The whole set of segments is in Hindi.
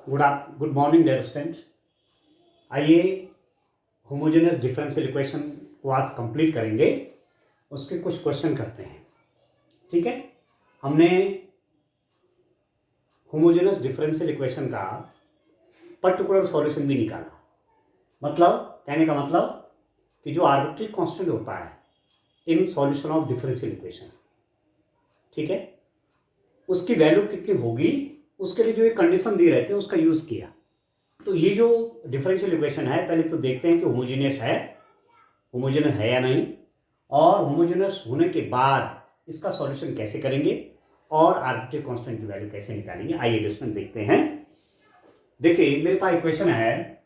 Good morning dear student. आइए होमोजेनियस डिफरेंशियल इक्वेशन को आज कंप्लीट करेंगे। उसके कुछ क्वेश्चन करते हैं। ठीक है, हमने होमोजेनियस डिफरेंशियल इक्वेशन का पर्टिकुलर सॉल्यूशन भी निकाला। मतलब कहने का मतलब कि जो आर्बिट्री कांस्टेंट होता है in solution of differential equation, ठीक है, उसकी वैल्यू कितनी होगी उसके लिए जो एक कंडीशन दी रहती है उसका यूज किया। तो ये जो डिफरेंशियल इक्वेशन है पहले तो देखते हैं कि होमोजेनियस है या नहीं, और होमोजेनियस होने के बाद इसका सॉल्यूशन कैसे करेंगे और आर्बिट्री कांस्टेंट की वैल्यू कैसे निकालेंगे। आइए डिस्कशन देखते हैं। देखिए मेरे पास इक्वेशन है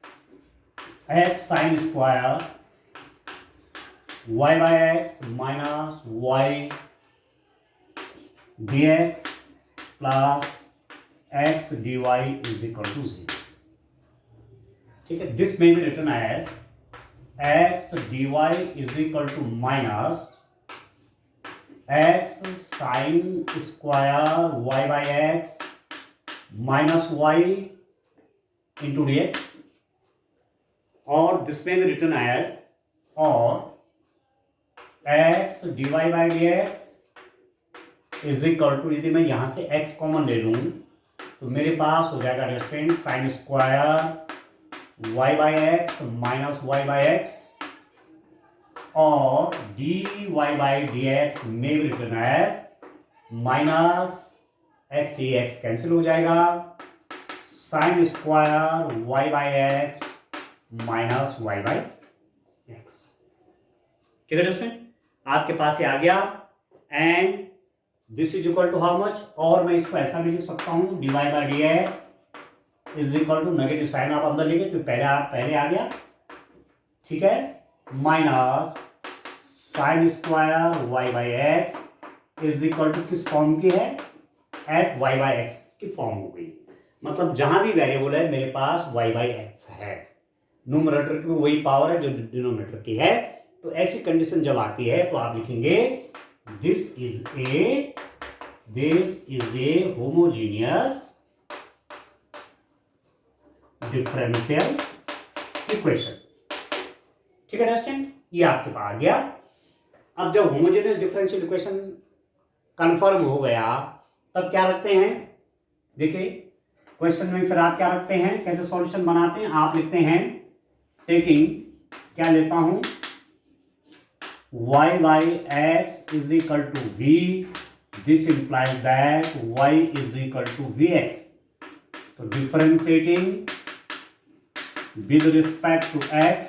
X sine square Y by X minus Y D X plus X D Y is equal to 0। ठीक है, this may be written as x dy is equal to minus x sin square y by x minus y into dx, और this may be written as or x dy by dx is equal to, यदि मैं यहां से x कॉमन ले लूं तो मेरे पास हो जाएगा resultant sine square y by x minus y by x और dy by dx में भी रिटर्न एज माइनस x से x कैंसिल हो जाएगा, sine square y by x minus y by x। ठीक है दोस्तों, आपके पास ये आ गया and this is equal to how much, और मैं इसको ऐसा भी लिख सकता हूं dy by dx is equal to negative sine आप अंदर लेंगे तो पहले आ गया, ठीक है, minus sine square Y by x is equal to किस फॉर्म की है, एफ वाई बाई एक्स की फॉर्म हो गई। मतलब जहां भी वेरिएबल है मेरे पास वाई बाई एक्स है, न्यूमरेटर की वही पावर है जो डिनोमिनेटर की है। तो ऐसी कंडीशन जब आती है तो आप लिखेंगे this is a homogeneous differential equation. ठीक है अंडरस्टैंड, ये आपके पास आ गया। अब जब होमोजेनियस डिफरेंशियल इक्वेशन कंफर्म हो गया तब क्या रखते हैं, देखिए क्वेश्चन में फिर आप क्या रखते हैं, कैसे सॉल्यूशन बनाते हैं। आप लिखते हैं टेकिंग, क्या लेता हूं, y by x is equal to v, this implies that y is equal to vx। तो differentiating with respect to x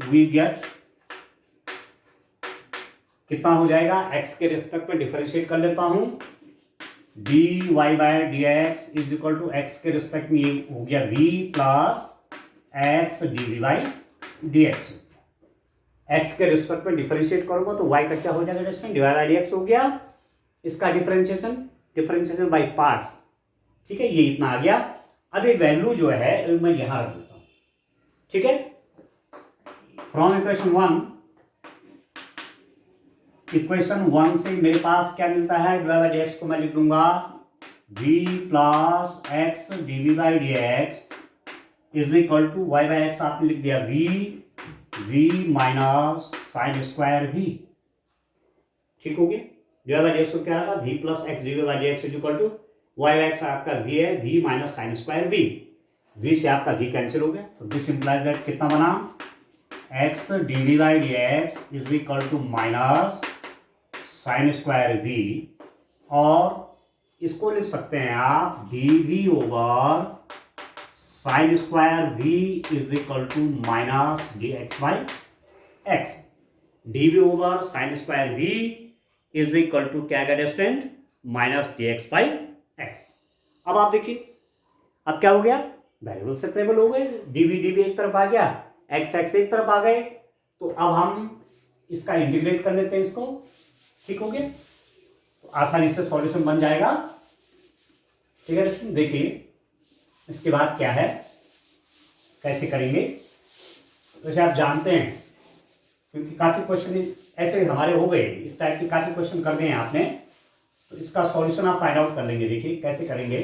we get कितना हो जाएगा, x के रिस्पेक्ट में डिफरेंशिएट कर लेता हूं, dy by dx is equal to x के रिस्पेक्ट में ये हो गया v plus x dv by dx। x के रिस्पेक्ट में डिफरेंशिएट करूंगा तो y का क्या हो जाएगा dy by dx हो गया, इसका डिफरेंशिएशन बाय पार्ट्स। ठीक है, ये इतना आ गया। अब ये वैल्यू जो है मैं यहां रख देता हूं। ठीक है, फ्रॉम इक्वेशन वन से मेरे पास क्या मिलता है, dy by dx को मैं लिख दूंगा v plus X dv by dx is equal to y by x आपने लिख दिया v minus sine square v। ठीक हो गया, dy by dx को क्या रहा, v plus X dv by dx is equal to y by x आपका v है, v minus sine square v, v से आपका v कैंसिल हो गया। तो दिस इंप्लाइज दैट कितना बना, x dv by dx is equal to minus sine square v, और इसको लिख सकते हैं आप dv over sine square v is equal to minus dx by x। dv over sine square v is equal to क्या का डिस्टेंट माइनस dx बाई x। अब आप देखिए अब क्या हो गया, वेरिएबल सेपरेबल हो गए, dv एक तरफ आ गया, x एक तरफ आ गए। तो अब हम इसका इंटीग्रेट कर लेते हैं इसको। ठीक हो गया, तो आसानी से सॉल्यूशन बन जाएगा। ठीक है, देखिए इसके बाद क्या है, कैसे करेंगे। वैसे आप जानते हैं क्योंकि काफी क्वेश्चन ऐसे हमारे हो गए, इस टाइप के काफी क्वेश्चन कर दिए हैं आपने, तो इसका सॉल्यूशन आप फाइंड आउट कर लेंगे। देखिए कैसे करेंगे,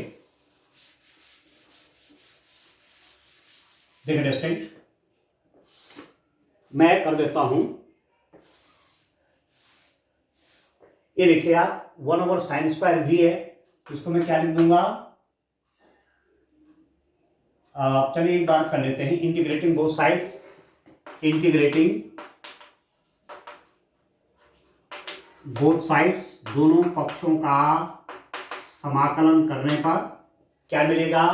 देखिए स्टूडेंट, मैं कर देता हूं, ये देखिए आप 1/sin² v है, इसको मैं क्या लिख दूंगा, चलिए एक बार कर लेते हैं, integrating both sides, integrating both sides, दोनों पक्षों का समाकलन करने पर क्या मिलेगा,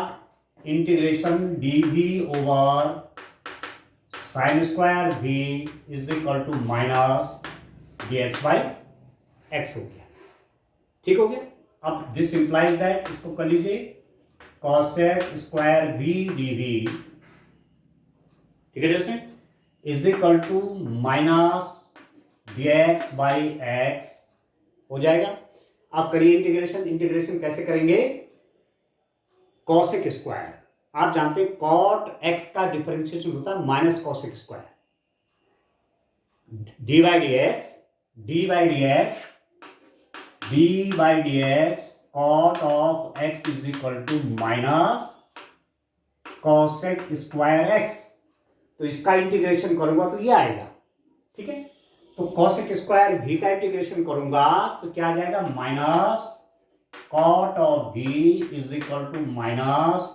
integration dv over sin² v is equal to minus dx/x हो गया, ठीक हो गया। अब दिस इंप्लाइज दैट, इसको कर लीजिए cos² v dv, ठीक है दोस्तों, is equal to minus dx/x हो जाएगा। आप करिए इंटीग्रेशन, इंटीग्रेशन कैसे करेंगे, cosec स्क्वायर, आप जानते हैं cot x का डिफरेंशिएशन होता है minus cosec square, d/dx cot of x is equal to minus cosec² x, तो इसका इंटीग्रेशन करूंगा तो ये आएगा, ठीक है। तो cosec² v का इंटीग्रेशन करूंगा तो क्या आ जाएगा, minus cot of v is equal to minus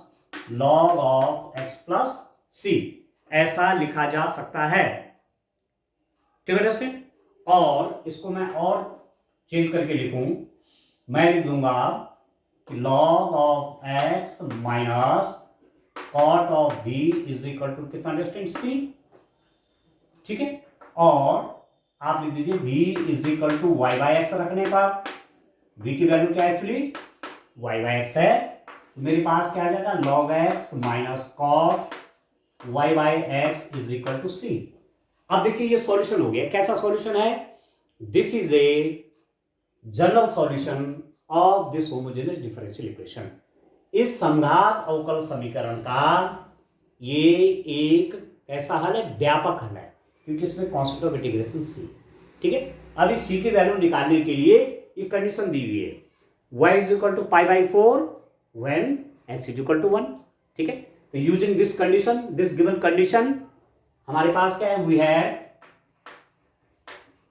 log of x plus c, ऐसा लिखा जा सकता है, ठीक है दोस्तों। और इसको मैं और चेंज करके लिखूं, मैं लिख दूंगा log of x minus cot of v is equal to कितना दोस्तों, c, ठीक है। और आप लिख दीजिए v is equal to y/x रखने पर, v की वैल्यू क्या है, एक्चुअली y/x है, तो मेरे पास क्या आ जाएगा, log x minus cot y/x is equal to c। अब देखिए ये सॉल्यूशन हो गया, कैसा सॉल्यूशन है, this is a general solution of this homogeneous differential equation, इस समघात अवकल समीकरण का ये एक ऐसा हल है, व्यापक हल है, क्योंकि इसमें कांस्टेंट ऑफ इंटीग्रेशन c, ठीक है। अब इस c की वैल्यू निकालने के लिए ये कंडीशन दी हुई है, y is equal to π/4 when x is equal to 1, ठीक है। तो using this condition, this given condition, हमारे पास क्या है, वी हैव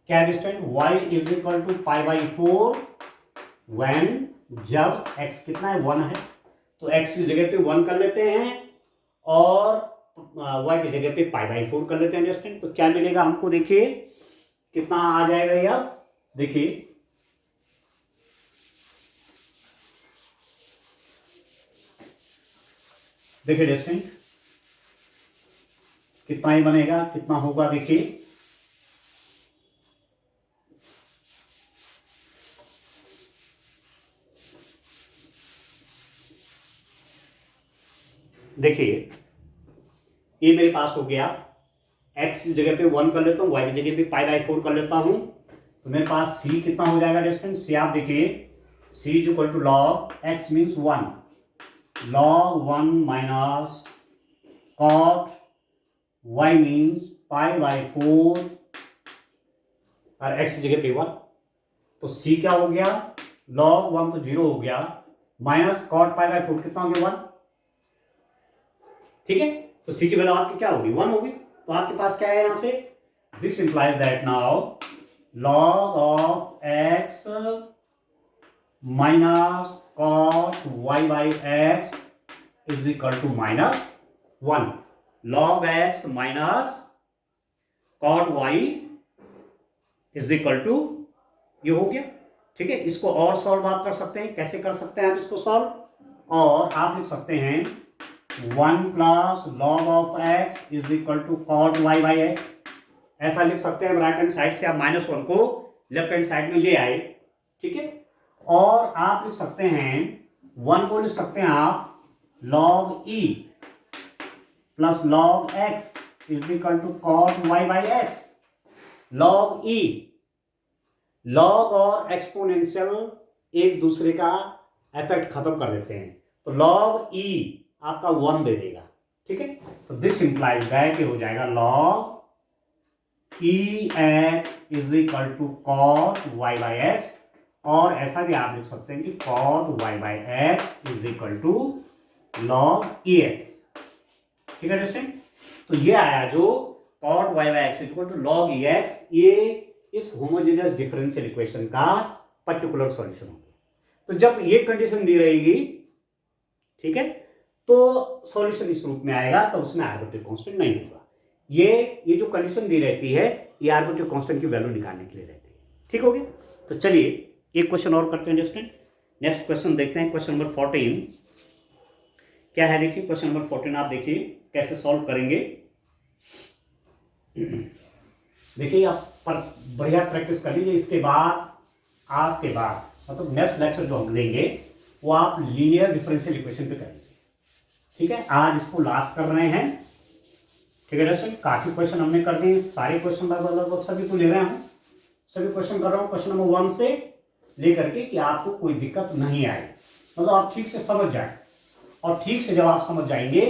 क्या distance, y is equal to π/4 when, जब x कितना है, 1 है, तो x की जगह पे 1 कर लेते हैं और y की जगह पे π/4 कर लेते हैं डिस्टेंस, तो क्या मिलेगा हमको, देखिए कितना आ जाएगा ये, देखिए देखिए डिस्टेंस कितना ही बनेगा, कितना होगा, देखिए देखिए ये मेरे पास हो गया, x की जगह पे 1 कर लेता हूँ, y की जगह पे π/4 कर लेता हूं, तो मेरे पास c कितना हो जाएगा डिस्टेंस, c आप देखिए c is equal to log x means 1, log 1 minus cot y means π/4 और x की जगह पे 1, तो c क्या हो गया, log 1 तो 0 हो गया, माइनस cot π/4 कितना हो गया, 1, ठीक है। तो c की वैल्यू आपकी क्या होगी, 1 होगी, तो आपके पास क्या है यहां से, this implies that now log of x minus cot y/x is equal to -1, log x minus cot y is equal to, ये हो गया, ठीक है। इसको और सॉल्व आप कर सकते हैं, कैसे कर सकते हैं आप इसको सॉल्व, और आप लिख सकते हैं 1 plus log of x is equal to cot y/x, ऐसा लिख सकते हैं। राइट हैंड साइड से आप -1 को लेफ्ट हैंड साइड में ले आए, ठीक है। और आप लिख सकते हैं 1 को लिख सकते हैं आप log e plus log x is equal to cot y/x, log e, log और एक्सपोनेंशियल एक दूसरे का इफेक्ट खत्म कर देते हैं, तो log e आपका 1 दे देगा, ठीक है। तो दिस इंप्लाइज दैट ये हो जाएगा log ex is equal to cot y/x, और ऐसा भी आप लिख सकते हैं कि cot y/x is equal to log ex, ठीक है दोस्तों। तो ये आया जो cot y by x equal to log ex, ये इस होमोजेनियस डिफरेंशियल इक्वेशन का पर्टिकुलर सॉल्यूशन होगा। तो जब ये कंडीशन दी रहेगी, ठीक है, तो सॉल्यूशन इस रूप में आएगा, तो उसमें आर्बिट्रेरी कांस्टेंट नहीं होगा। ये जो कंडीशन दी रहती है ये आर्बिट्रेरी कांस्टेंट की वैल्यू निकालने के लिए रहती है। ठीक हो गया। तो चलिए एक क्वेश्चन और करते हैं स्टूडेंट। नेक्स्ट क्वेश्चन देखते हैं, क्वेश्चन नंबर 14 क्या है। देखिए क्वेश्चन नंबर 14 आप देखिए कैसे सॉल्व करेंगे। देखिए आप पर बढ़िया प्रैक्टिस कर लीजिए। इसके बाद आज के बाद मतलब नेक्स्ट लेक्चर जो हम लेंगे वो आप लीनियर डिफरेंशियल इक्वेशन पे करेंगे। ठीक है, आज इसको लास्ट कर रहे हैं। ठीक है दर्शन, काफी क्वेश्चन हमने कर दिए, सारे क्वेश्चन लगभग सभी को ले रहे हैं, सभी क्वेश्चन कर रहा हूँ क्वेश्चन नंबर 1 से लेकर के कि आपको कोई दिक्कत नहीं आए, मतलब आप ठीक से समझ जाए। और ठीक से जब आप समझ जाएंगे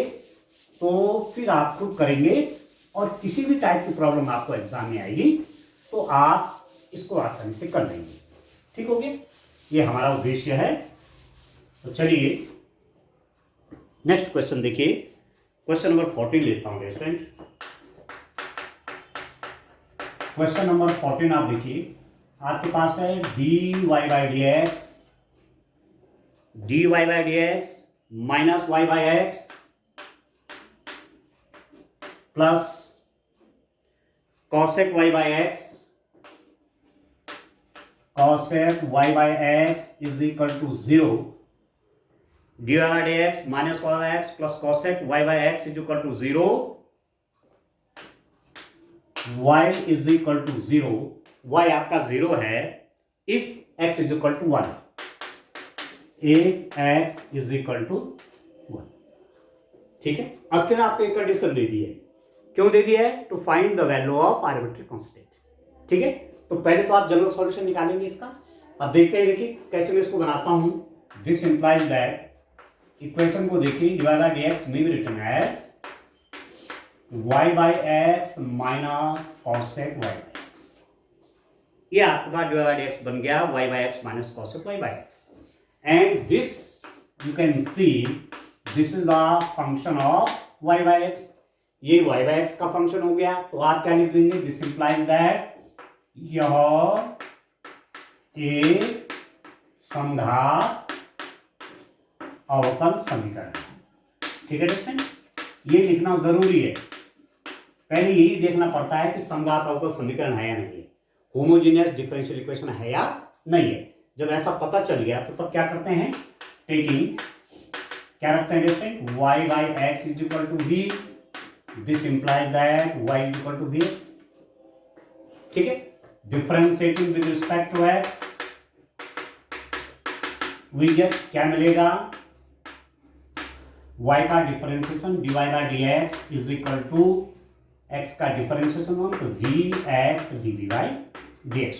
तो फिर आप खुद करेंगे और किसी भी टाइप की प्रॉब्लम आपको एग्जाम में आएगी तो आप इसको आसानी से कर लेंगे। ठीक हो गया, ये हमारा उद्देश्य है। तो चलिए नेक्स्ट क्वेश्चन देखिए, क्वेश्चन नंबर 14 लेता हूं स्टूडेंट। क्वेश्चन नंबर 14 आप देखिए, आपके पास है dy by dx minus y by x plus cosec y by x is equal to 0। dy by dx minus y by x plus cosec y by x is equal to 0। y is equal to 0, y आपका 0 है if x is equal to 1, if x is equal to 1। ठीक है, अब फिर आपको एक कंडीशन दे दी है। क्यों दे दी है? To find the value of arbitrary constant. ठीक है, तो पहले तो आप जनरल सॉल्यूशन निकालेंगे इसका। अब देखते हैं, देखिए कैसे मैं इसको बनाता हूं। दिस इंप्लाइज दैट इक्वेशन को देखिए, dy by dx में भी return as y by x minus cosec y by x। ये आपका dy by dx बन गया y by x minus cosec y by x। And this you can see this is the function of y by x। ये y by x का फंक्शन हो गया। तो आप क्या लिख देंगे? दिस इंप्लाइज दैट यह एक समघात अवकल समीकरण। ठीक है दोस्तों, ये लिखना जरूरी है। पहले यही देखना पड़ता है कि समघात अवकल समीकरण है या नहीं है, होमोजेनियस डिफरेंशियल इक्वेशन है या नहीं है। जब ऐसा पता चल गया तो तब क्या करते हैं, टेकिंग क्या रखते हैं दोस्तों, y by x is equal to v। This implies that y is equal to vx। ठीक है, differentiating with respect to x we get क्या मिलेगा, y का differentiation dy by dx is equal to x का डिफरेंशिएशन वन तो vx dv by dx।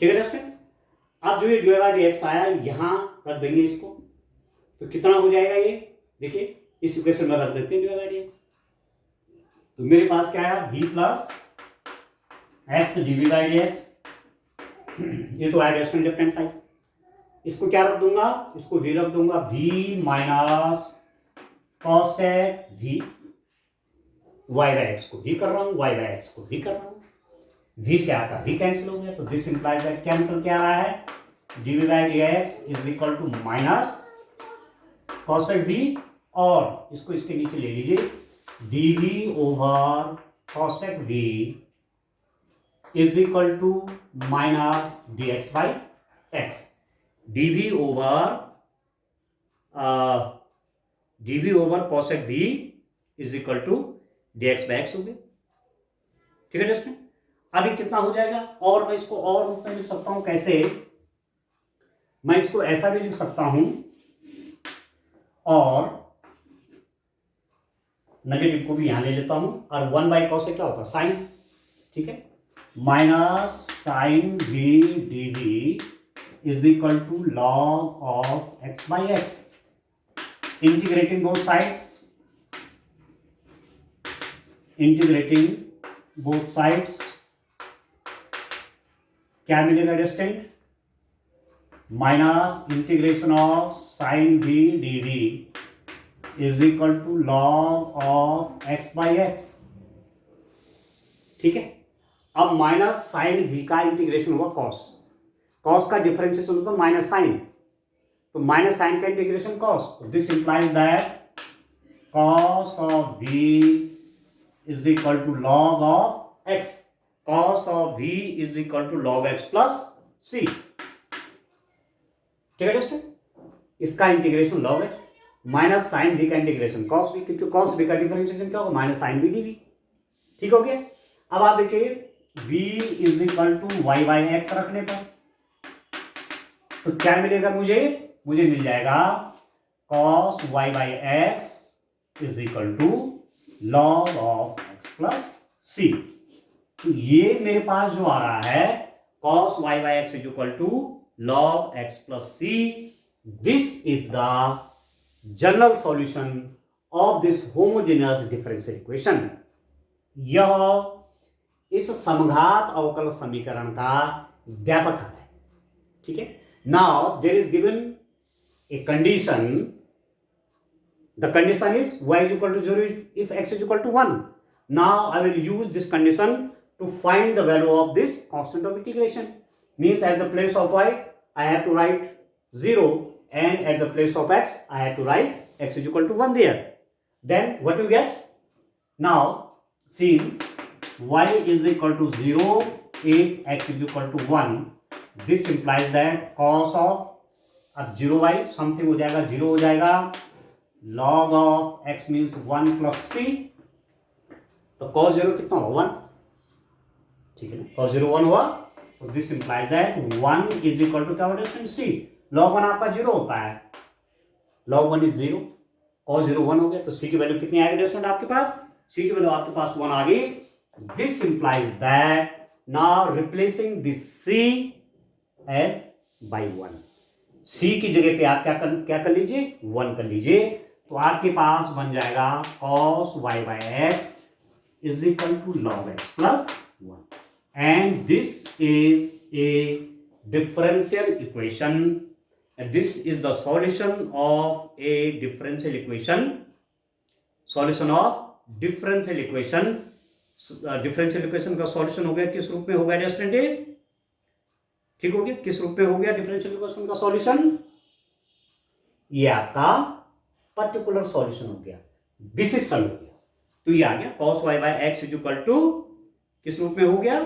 ठीक है दोस्तों, अब जो ये dy by dx आया यहां रख देंगे इसको, तो कितना हो जाएगा ये, देखिए इस इक्वेशन में रख देते हैं dy by dx। तो मेरे पास क्या है, v plus x dv by dx। ये तो आया दोस्तों लेफ्ट हैंड साइड। इसको क्या रख दूंगा, इसको v रख दूंगा, v minus cosec v। y by x को v कर रहा हूं, y by x को v कर रहा हूं, v से आकर v कैंसिल हो गया। तो दिस इंप्लाइज दैट क्या निकल के आ रहा है, dv by dx is equal to minus cosec v, और इसको इसके नीचे ले लीजिए, dv over cosec v is equal to minus dx by x। dv over cosec v is equal to dx by x हो गया। ठीक है दोस्तों, अभी कितना हो जाएगा, और मैं इसको और रूप में लिख सकता हूं, कैसे, मैं इसको ऐसा भी लिख सकता हूं, और नेगेटिव को भी यहां ले लेता हूं, और 1 बाई कॉस से क्या होता है, साइन। ठीक है, minus sine B DV is equal to log of X by X. Integrating both sides, integrating both sides क्या मिलेगा डिस्टेंट, minus integration of sine B DV is equal to log of X by x. ठीक है, अब माइनस साइन v का इंटीग्रेशन हुआ कॉस, कॉस का डिफरेंशिएशन होता है माइनस साइन, तो माइनस साइन का integration cos, this implies that cos of v is equal to log of x, cos of v is equal to log x plus c। ठीक है दोस्तों, इसका integration log x minus sine v का इंटीग्रेशन cos v, क्योंकि cos v का डिफरेंशिएशन क्या होगा माइनस साइन v dv। ठीक हो गया। अब आप देखिए v is equal to y by x रखने पर तो क्या मिलेगा मुझे मिल जाएगा cos y by x is equal to log of x plus c। तो ये मेरे पास जो आ रहा है cos y by x is equal to log x plus c, this is the general solution of this homogeneous differential equation। यह इस समघात अवकल समीकरण का व्यापक हल है। ठीक है, now there is given a condition, the condition is y is equal to 0 if x is equal to 1। now I will use this condition to find the value of this constant of integration, means at the place of y I have to write 0 and at the place of x I have to write x is equal to 1 there. Then what you get? Now since y is equal to 0 if x is equal to 1, this implies that cos of, अब 0y समथिंग हो जाएगा 0 हो जाएगा, log of x means 1 plus c, तो cos 0 कितना होगा 1। ठीक है ना, cos 0 1 हुआ, तो this implies that 1 is equal to क्या होगा सी, log 1 आपका 0 होता है, log 1 इज 0, cos 0 1 हो गया, तो c की वैल्यू कितनी आएगी स्टूडेंट आपके पास, c की वैल्यू आपके पास 1 आ गई। This implies that now replacing this c as by 1, c की जगह पे आप क्या कर लीजिए 1 कर लीजिए, तो आपके पास बन जाएगा cos y by x is equal to log x plus 1, and this is a differential equation, and this is the solution of a differential equation, solution of differential equation। differential equation का solution हो गया किस रूप में हो गया स्टूडेंट, ठीक हो गया, किस रूप में हो गया differential equation का solution, ये आपका पर्टिकुलर सॉल्यूशन हो गया, विशिष्ट हल हो गया, तो ये आ गया cos y by x is equal to किस रूप में हो गया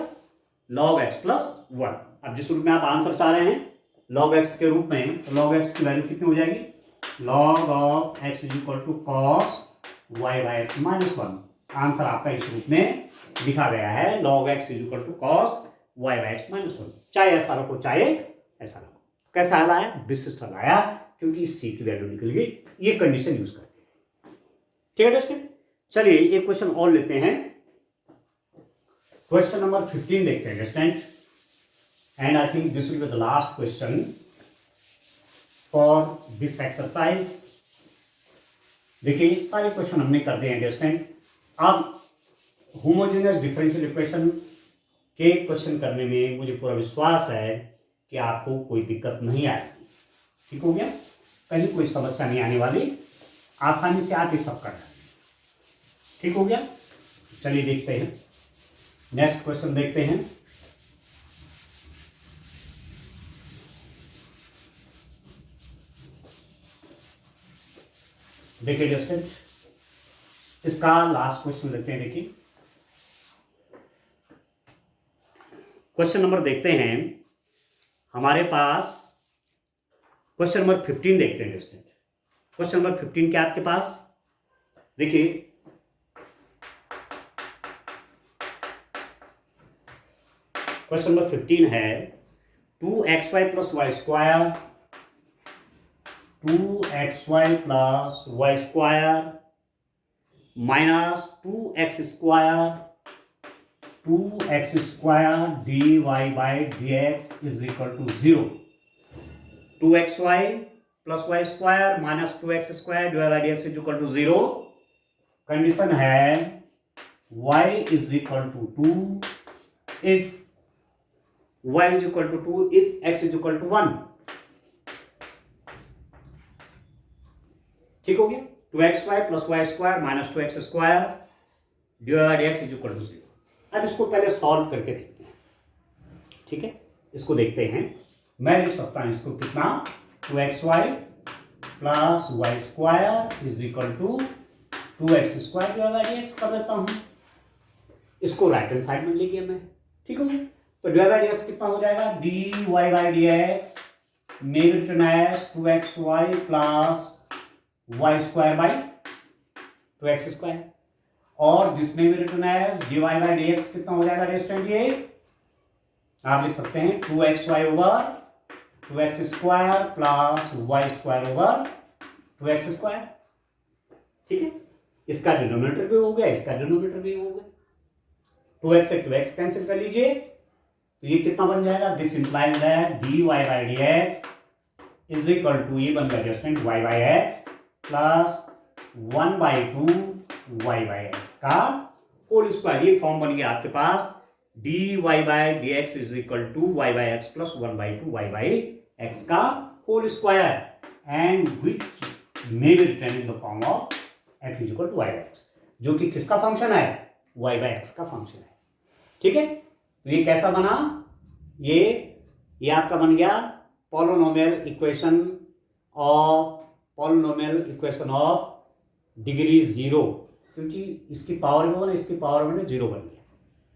log x प्लस 1। अब जिस रूप में आप आंसर चाह रहे हैं log x के रूप में, तो log x की वैल्यू कितनी हो जाएगी, log of x is equal to cos y by x minus 1। Answer आपका इस रूप में लिखा गया है, log x is equal to cos y by x minus 1, चाहे ऐसा रखो चाहे ऐसा रखो। कैसा हल आया, विशिष्ट हल आया, क्योंकि इस c की वैल्यू निकल गई, ये कंडीशन यूज करते हैं। ठीक है दोस्तों, चलिए एक क्वेश्चन और लेते हैं, क्वेश्चन नंबर 15 देखते हैं student, and I think this will be the last question for this exercise. देखिए सारे क्वेश्चन हमने कर दिए हैं स्टूडेंट, अब होमोजेनियस डिफरेंशियल इक्वेशन के क्वेश्चन करने में मुझे पूरा विश्वास है कि आपको कोई दिक्कत नहीं आएगी। ठीक हो गया, कहीं कोई समस्या नहीं आने वाली, आसानी से आप ये सब कर लेंगे। ठीक हो गया, चलिए देखते हैं नेक्स्ट क्वेश्चन देखते हैं। देखिए डिस्टेंट, इसका लास्ट क्वेश्चन लेते हैं। देखिए क्वेश्चन नंबर देखते हैं, हमारे पास क्वेश्चन नंबर 15 देखते हैं डिस्टेंट। क्वेश्चन नंबर 15 क्या आपके पास, देखिए क्वेश्चन नंबर 15 है 2xy plus y square, 2xy plus y square minus 2x square, 2x square dy by dx is equal to 0। 2xy plus y square minus 2x square dy by dx is equal to 0। Condition है y is equal to 2 if y is equal to 2 if x is equal to 1। ठीक हो गया, 2xy plus y square minus 2x square divide by x is equal to 0। अब इसको पहले सॉल्व करके देखते हैं, ठीक है। इसको देखते हैं, मैं लिख सकता हूं इसको कितना, 2xy plus y square is equal to 2x square divide by x कर देता हूं। इसको राइट हैंड साइड में ले गया मैं, ठीक हो गया। तो डिवाइड बाई एक्स कितना हो जाएगा, dy by dx may be written as 2xy plus y square by 2x square, और दिस में भी return as dy by dx कितना हो जाएगा रेस्टेंट, ये आप लिख सकते हैं 2xy over 2x square plus y square over 2x square, ठीक है। इसका डिनोमिनेटर भी हो गया, इसका डिनोमिनेटर भी हो गया, 2x से 2x कैंसिल कर लीजिए, तो ये कितना बन जाएगा, this implies that dy by dx is equal to, ये बन गया रेस्टेंट y by x plus 1/2 y by x का होल स्क्वायर। ये फॉर्म बन गया आपके पास, dy by dx is equal to y by x plus 1/2 y by x का whole square and which may be written in the form of f is equal to y by x, जो कि किसका फंक्शन है, y बाई एक्स का फंक्शन है, ठीक है। तो ये कैसा बना, ये आपका बन गया पॉलिनोमियल इक्वेशन ऑफ डिग्री 0, क्योंकि इसकी पावर में बना, इसकी पावर में 0 बन गया,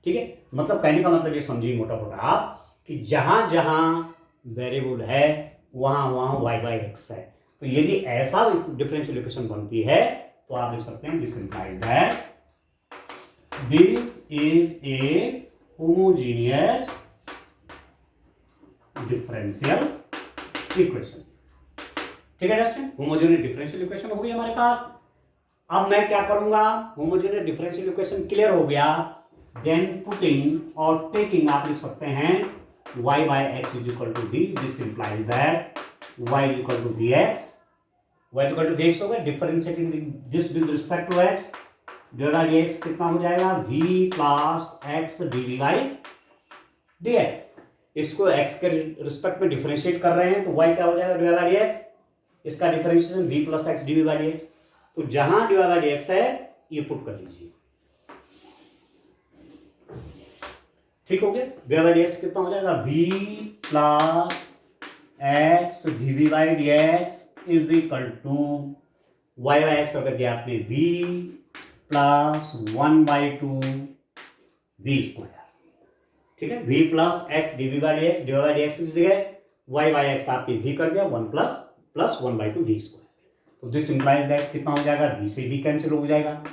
ठीक है। मतलब कहने का मतलब ये समझिए मोटा मोटा आप, कि जहां जहां वेरिएबल है वहां वहां y बाई एक्स है। तो यदि ऐसा डिफरेंशियल इक्वेशन बनती है तो आप लिख सकते हैं this implies that this is a homogeneous differential equation, ठीक है दोस्तों। होमोजेनियस डिफरेंशियल इक्वेशन हो गई हमारे पास। अब मैं क्या करूंगा, होमोजेनियस डिफरेंशियल इक्वेशन क्लियर हो गया, देन पुटिंग और टेकिंग आप लिख सकते हैं y by x is equal to v, this implies that y is equal to vx, y equal to vx होगा, differentiating this with respect to x, divide by dx कितना हो जाएगा, v plus x dv by dx। इसको x के रिस्पेक्ट में डिफरेंशिएट कर रहे हैं तो y क्या हो जाएगा, डिवाइड बाई dx, इसका differentiation v plus x dv by dx। तो जहां डिवाइड बाई dx है ये पुट कर लीजिए, ठीक हो गया। डिवाइड बाई dx कितना हो जाएगा, v plus x dv by dx is equal to y by x अगर दिया आपने v प्लस 1/2 v स्क्वायर, ठीक है। v plus x dv by dx, divide by dx की जगह y बाई एक्स आपने v कर दिया 1 प्लस 1/2 v स्क्वायर। तो दिस इंप्लाइज दैट कितना हो जाएगा, v से v कैंसिल हो जाएगा,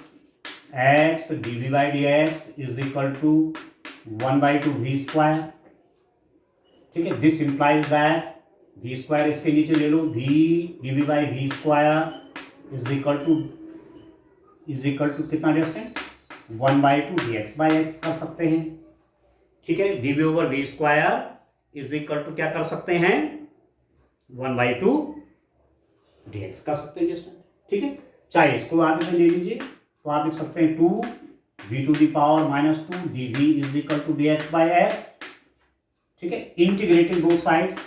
x dv by dx is equal to 1/2 v square, ठीक है। This implies that v square इसके नीचे ले लो, v dv by v square is equal to कितना डिस्टेंट, 1/2 dx बाई एक्स कर सकते हैं, ठीक है। dv over v square is equal to क्या कर सकते हैं, 1/2 dx कर सकते हैं डिस्टेंट, ठीक है। चाहे इसको आगे में ले लीजिए तो आप लिख सकते हैं 2v to the power minus 2 dv is equal to dx by x, ठीक है। Integrating both sides,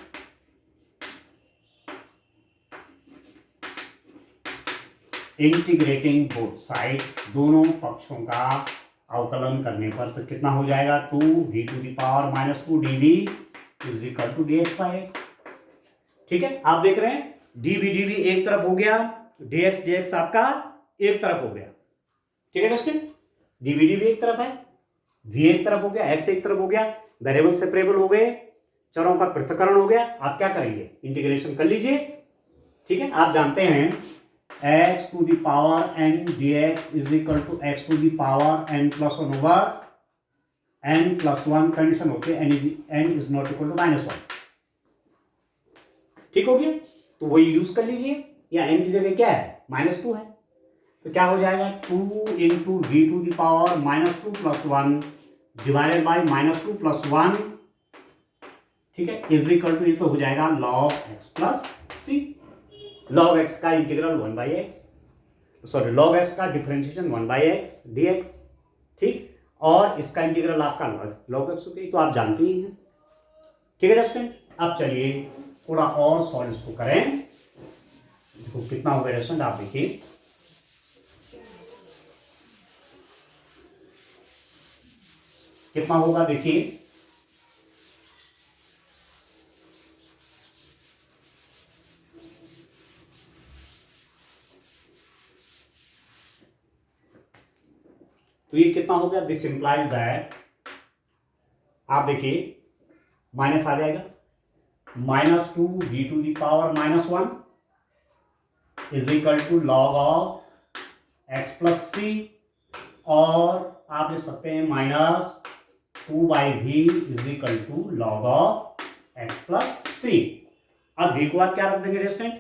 integrating both sides, दोनों पक्षों का अवकलन करने पर तो कितना हो जाएगा, 2v to the power minus 2 dv is equal to dx by x, ठीक है। आप देख रहे हैं dv एक तरफ हो गया, dx आपका एक तरफ हो गया, ठीक है दोस्तों। dv एक तरफ है, v एक तरफ हो गया, x एक तरफ हो गया, वेरिएबल सेपरेबल हो गए, चरों का पृथक्करण हो गया। आप क्या करेंगे, इंटीग्रेशन कर लीजिए, ठीक है। आप जानते हैं x to the power n dx is equal to x to the power n plus 1 over n plus 1 condition होती है n is not equal to -1, ठीक हो गया। तो वही यूज कर लीजिए, या n की जगह क्या है, -2 है, तो क्या हो जाएगा 2 into v to the power -2 plus 1 divided by -2 plus 1, ठीक है, इज इक्वल टू, ये तो हो जाएगा log x plus c, log x का integral 1 by x, sorry log x का डिफरेंशिएशन 1 बाई एक्स dx, ठीक, और इसका इंटीग्रल आपका log x होगा, तो आप जानते ही हैं, ठीक है स्टूडेंट। अब चलिए थोड़ा और सॉल्व इसको करें, देखो कितना हो गया स्टूडेंट, आप देखिए कितना होगा देखिए, तो ये कितना हो गया, दिस इंप्लाइज दैट, आप देखिए माइनस आ जाएगा, -2 v⁻⁻1 is equal to log of x plus c, और आप लिख सकते हैं -2/v is equal to log of x plus c. अब v को आप क्या रख देंगे स्टूडेंट,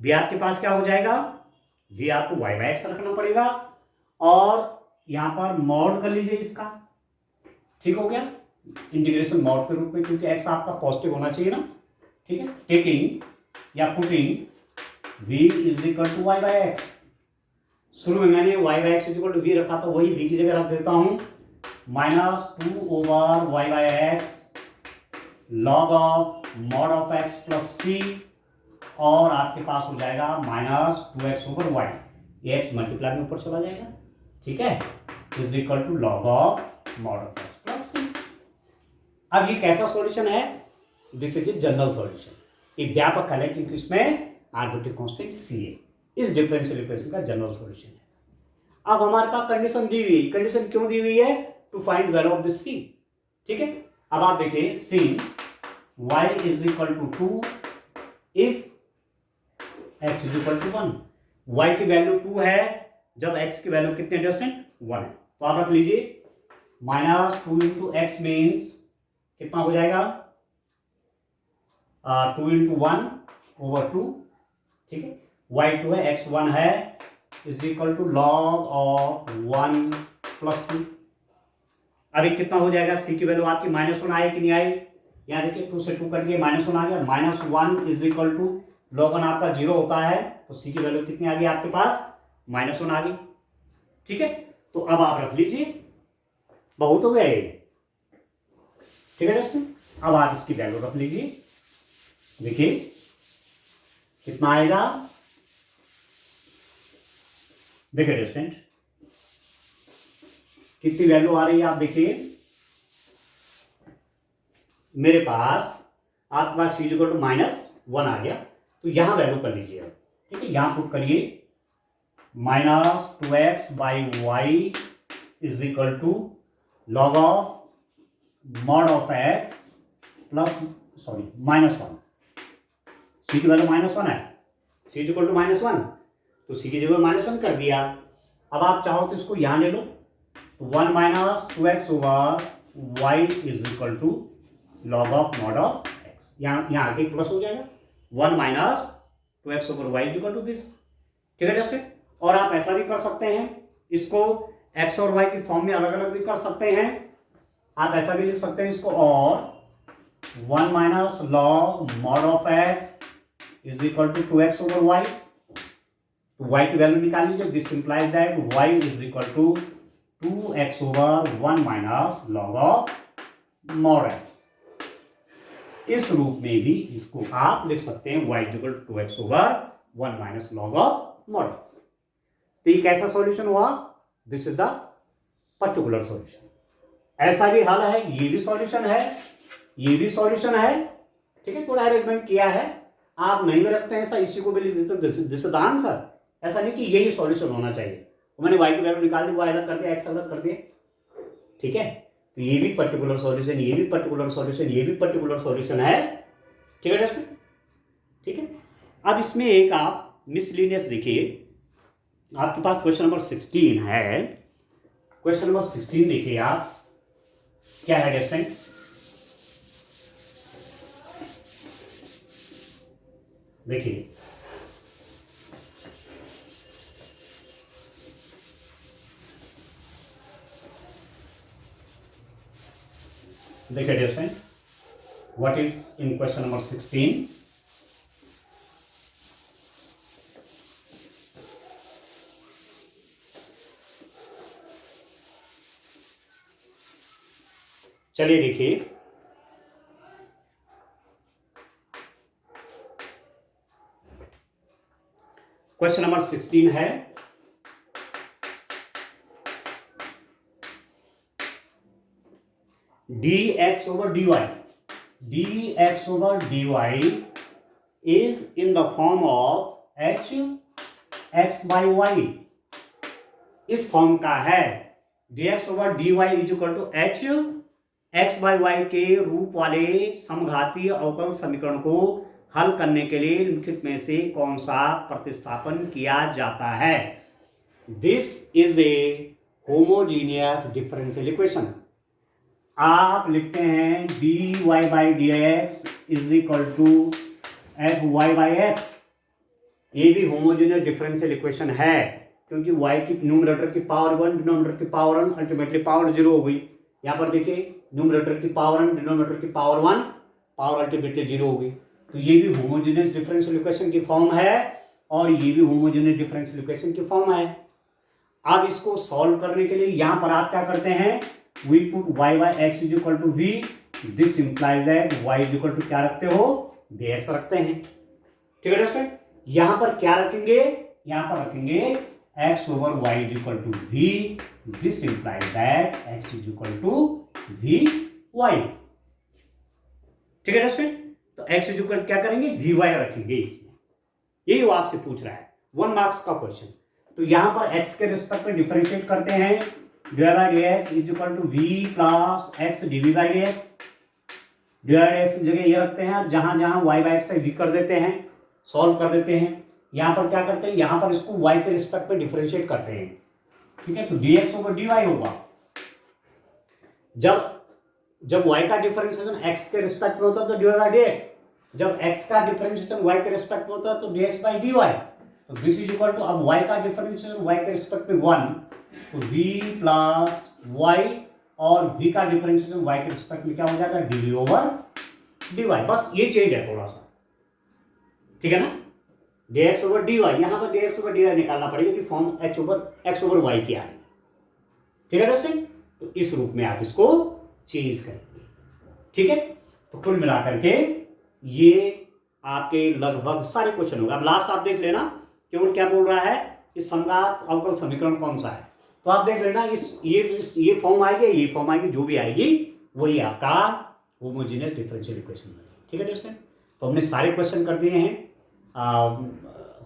v आपके पास क्या हो जाएगा, v आपको y/x रखना पड़ेगा, और यहां पर मॉड कर लीजिए इसका, ठीक हो गया, इंटीग्रेशन मॉड के रूप में, क्योंकि x आपका पॉजिटिव होना चाहिए ना, ठीक है। टेकिंग या putting v is equal to y/x, शुरू में मैंने y/x is equal to v रखा था, वही v की जगह रख देता हूं, -2/y/x log of mod of x plus c, और आपके पास हो जाएगा -2x/y, ये x मल्टीप्लाई में ऊपर चला जाएगा, ठीक है, is equal to log of mod of x plus c. अब ये कैसा सॉल्यूशन है, this is a general solution, एक व्यापक है क्योंकि इसमें आर्बिट्रेरी कांस्टेंट सी है, इस डिफरेंशियल इक्वेशन का जनरल सॉल्यूशन है। अब हमारे पास कंडीशन दी हुई है, कंडीशन क्यों दी हुई है, to find value of this c, ठीक है। अब आप देखिए, since y is equal to 2 if x is equal to 1, y की वैल्यू 2 है जब x की वैल्यू कितने डिस्टेंट 1 है, तो आप रख लीजिए -2 इंटू एक्स मीन्स कितना हो जाएगा, 2 इंटू 1/2, ठीक है, y2 है x1 है, is equal to log of 1 plus c. अभी कितना हो जाएगा, c की वैल्यू आपकी -1 आई कि नहीं आई, यहाँ देखिए 2 से 2 कट गए, -1 आ गया, -1 इज इक्वल टू log 1 आपका 0 होता है, तो c की वैल्यू कितनी आ गई आपके पास, -1 आ गई, ठीक है। तो अब आप रख लीजिए, बहुत हो गए, ठीक है दोस्तों। अब आप इसकी वैल्यू रख लीजिए, देखिए कितना आएगा, देखिए डिस्टेंट कितनी वैल्यू आ रही है, आप देखिए मेरे पास, आपके पास c इक्वल टू -1 आ गया, तो यहां वैल्यू कर लीजिए, ठीक है, यहां पुट करिए -2x/y is equal to log of mod of x plus -1, c की वैल्यू -1 है, c इक्वल टू -1, तो c की जगह -1 कर दिया। अब आप चाहो तो इसको यहां ले लो, तो 1 - 2x/y is equal to log of mod of x, यहां आगे प्लस हो जाएगा, 1 - 2x/y is equal to this, ठीक है दोस्तों। और आप ऐसा भी कर सकते हैं, इसको x और y की फॉर्म में अलग अलग भी कर सकते हैं, आप ऐसा भी लिख सकते हैं इसको, और 1 - log mod of x is equal to 2x/y, तो y की वैल्यू निकाल लीजिए, this implies that y is equal to 2x/1 - log of mod x। इस रूप में भी इसको आप लिख सकते हैं, y equal to 2x/1 - log of mod x। तो ये कैसा सॉल्यूशन हुआ, this is the particular solution. ऐसा भी हल है, ये भी सॉल्यूशन है, ये भी सॉल्यूशन है, ठीक है, थोड़ा अरेंजमेंट किया है, आप नहीं भी रखते हैं ऐसा, इसी को भी लिख देते, दिस इज द आंसर, ऐसा नहीं कि यही सॉल्यूशन होना चाहिए, तो मैंने y की वैल्यू निकाल दी, y अलग कर दिया, x अलग कर दिया, ठीक है। तो ये भी पर्टिकुलर सॉल्यूशन, ये भी पर्टिकुलर सॉल्यूशन, ये भी पर्टिकुलर सॉल्यूशन है, ठीक है दोस्तों, ठीक है। अब इसमें एक आप मिसलिनियस देखिए, आपके पास क्वेश्चन नंबर 16 है, क्वेश्चन नंबर 16 देखिए आप, क्या है डिस्टेंट, देखिए देखिए distant, what is in question number 16, चलिए देखिए, क्वेश्चन नंबर 16 है, d x over d y, D x over d Y is in the form of h x by y, इस फॉर्म का है। D x over d Y is equal to h x by y के रूप वाले समघातीय अवकल समीकरण को हल करने के लिए निम्नलिखित में से कौन सा प्रतिस्थापन किया जाता है? This is a homogeneous differential equation. आप लिखते हैं d y by d x is equal to f Y by x. ये भी होमोजीनियस डिफरेंशियल इक्वेशन है, क्योंकि y की न्यूमरेटर की पावर 1, डिनोमिनेटर की पावर 1, अल्टीमेटली पावर 0 हो गई। यहाँ पर देखिए न्यूमरेटर की पावर 1, डिनोमिनेटर की पावर 1, पावर अल्टीमेटली 0 हो गई। तो ये भी होमोजेनियस डिफरेंशियल इक्वेशन की फॉर्म है और ये भी होमोजेनियस डिफरेंशियल इक्वेशन की फॉर्म है। अब इसको सॉल्व करने के लिए यहाँ पर आप क्या करते हैं, we put y by x is equal to v, this implies that y is equal to क्या रखते हो, dx रखते हैं। ठीक है दोस्तों, यहाँ पर क्या रखेंगे, यहाँ पर रखेंगे x over y is equal to v, this implies that x is equal to vy। ठीक है दोस्तों, तो x इज इक्वल क्या करेंगे, vy रखेंगे इसमें। यही वो आपसे पूछ रहा है, 1 मार्क्स का क्वेश्चन। तो यहां पर x के रिस्पेक्ट में डिफरेंशिएट करते हैं, divide by dx is equal to v plus x dv by dx। Divide x की जगह ये रखते हैं, जहां जहां y बाय x से v कर देते हैं, सॉल्व कर देते हैं। यहां पर क्या करते हैं, यहां पर इसको y के रिस्पेक्ट में डिफरेंशिएट करते हैं। ठीक है, तो dx ओवर dy होगा। जब y का डिफरेंशिएशन x के रिस्पेक्ट में होता है तो डिवाइड बाय dx, जब x का डिफरेंशिएशन y के रिस्पेक्ट में होता है तो dx बाय dy। तो दिस इज इक्वल टू, अब y का डिफरेंशिएशन y के रिस्पेक्ट में 1, तो v प्लस y, और v का डिफरेंशिएशन y के रिस्पेक्ट में क्या हो जाएगा, dv ओवर dy। बस ये चेंज है थोड़ा सा, ठीक है ना, dx ओवर dy। यहां पर dx ओवर dy निकालना पड़ेगा कि फॉर्म x ओवर y की आ रही है। ठीक है दोस्तों, तो इस रूप में आप इसको चेंज करेंगे। ठीक है, तो कुल मिलाकर के ये आपके लगभग सारे क्वेश्चन होंगे। अब लास्ट आप देख लेना, केवल क्या बोल रहा है, इस समघात अवकल समीकरण कौन सा है, तो आप देख लेना, ये फॉर्म आएगी, ये फॉर्म आएगी, जो भी आएगी वही आपका होमोजेनियस डिफरेंशियल इक्वेशन है। ठीक है दोस्तों, तो हमने सारे क्वेश्चन कर दिए हैं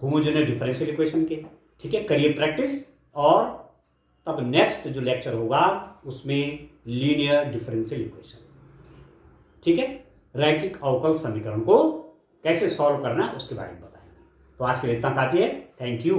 होमोजेनियस डिफरेंशियल इक्वेशन के। ठीक है, करिए प्रैक्टिस, और तब नेक्स्ट जो लेक्चर होगा उसमें लीनियर डिफरेंशियल इक्वेशन। ठीक है, रैखिक अवकल समीकरण को कैसे सॉल्व करना है उसके बारे में बताएंगे। तो आज के लिए इतना काफी है, थैंक यू।